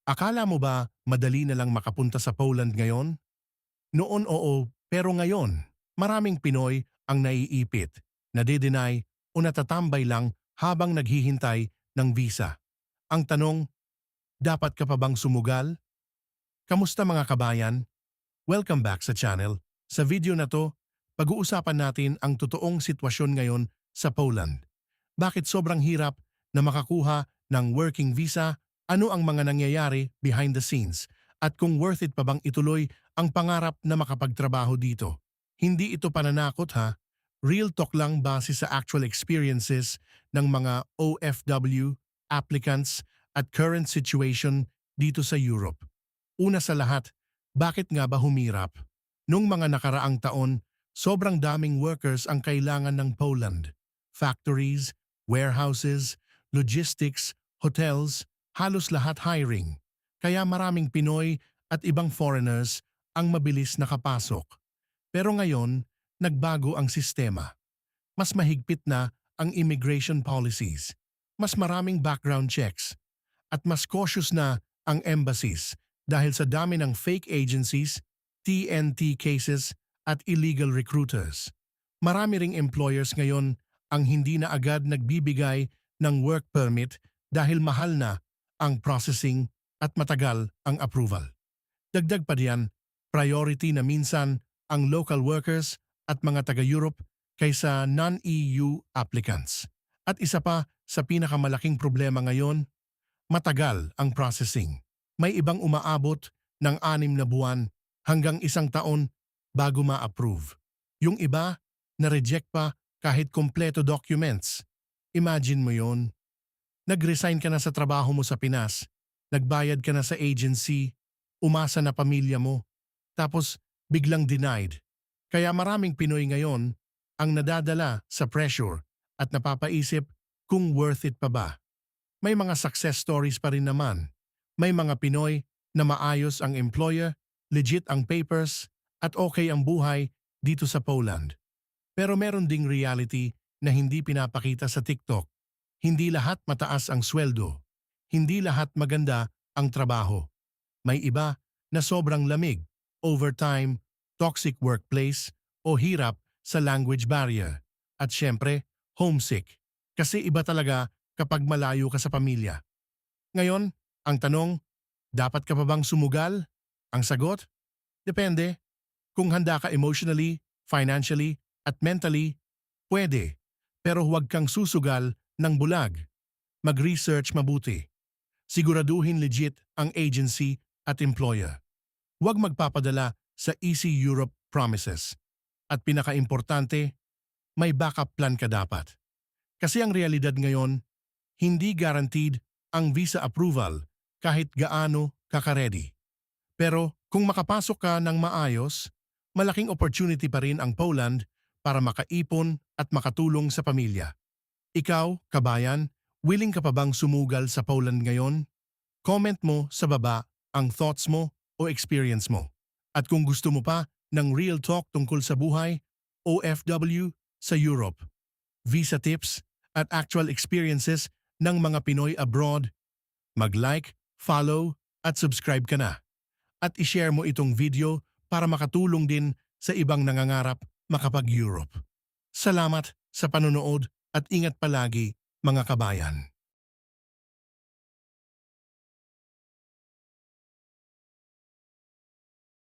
Akala mo ba madali na lang makapunta sa Poland ngayon? Noon oo, pero ngayon, maraming Pinoy ang naiipit, nade-deny o natatambay lang habang naghihintay ng visa. Ang tanong, dapat ka pa bang sumugal? Kamusta mga kabayan? Welcome back sa channel. Sa video na to, pag-uusapan natin ang totoong sitwasyon ngayon sa Poland. Bakit sobrang hirap na makakuha ng working visa? Ano ang mga nangyayari behind the scenes? At kung worth it pa bang ituloy ang pangarap na makapagtrabaho dito? Hindi ito pananakot ha. Real talk lang base sa actual experiences ng mga OFW, applicants at current situation dito sa Europe. Una sa lahat, bakit nga ba humirap? Nung mga nakaraang taon, sobrang daming workers ang kailangan ng Poland. Factories, warehouses, logistics, hotels, halos lahat hiring. Kaya maraming Pinoy at ibang foreigners ang mabilis nakapasok. Pero ngayon, nagbago ang sistema. Mas mahigpit na ang immigration policies. Mas maraming background checks. At mas cautious na ang embassies dahil sa dami ng fake agencies, TNT cases at illegal recruiters. Marami ring employers ngayon ang hindi na agad nagbibigay ng work permit dahil mahal na ang processing at matagal ang approval. Dagdag pa diyan, priority na minsan ang local workers at mga taga-Europe kaysa non-EU applicants. At isa pa sa pinakamalaking problema ngayon, matagal ang processing. May ibang umaabot ng 6 na buwan hanggang 1 taon bago ma-approve. Yung iba, na-reject pa kahit kompleto documents. Imagine mo yon. Nag-resign ka na sa trabaho mo sa Pinas, nagbayad ka na sa agency, umasa na pamilya mo, tapos biglang denied. Kaya maraming Pinoy ngayon ang nadadala sa pressure at napapaisip kung worth it pa ba. May mga success stories pa rin naman. May mga Pinoy na maayos ang employer, legit ang papers, at okay ang buhay dito sa Poland. Pero meron ding reality na hindi pinapakita sa TikTok. Hindi lahat mataas ang sweldo. Hindi lahat maganda ang trabaho. May iba na sobrang lamig, overtime, toxic workplace, o hirap sa language barrier. At syempre, homesick. Kasi iba talaga kapag malayo ka sa pamilya. Ngayon, ang tanong, dapat ka pa bang sumugal? Ang sagot? Depende. Kung handa ka emotionally, financially, at mentally, pwede. Pero huwag kang susugal ng bulag. Mag-research mabuti. Siguraduhin legit ang agency at employer. Huwag magpapadala sa Easy Europe promises. At pinaka-importante, may backup plan ka dapat. Kasi ang realidad ngayon, hindi guaranteed ang visa approval kahit gaano ka-ready. Pero kung makapasok ka ng maayos, malaking opportunity pa rin ang Poland para makaipon at makatulong sa pamilya. Ikaw, kabayan, willing ka pa bang sumugal sa Poland ngayon? Comment mo sa baba ang thoughts mo o experience mo. At kung gusto mo pa ng real talk tungkol sa buhay, OFW sa Europe, visa tips at actual experiences ng mga Pinoy abroad, mag-like, follow at subscribe ka na. At i-share mo itong video para makatulong din sa ibang nangangarap makapag-Europe. Salamat sa panonood at ingat palagi mga kabayan.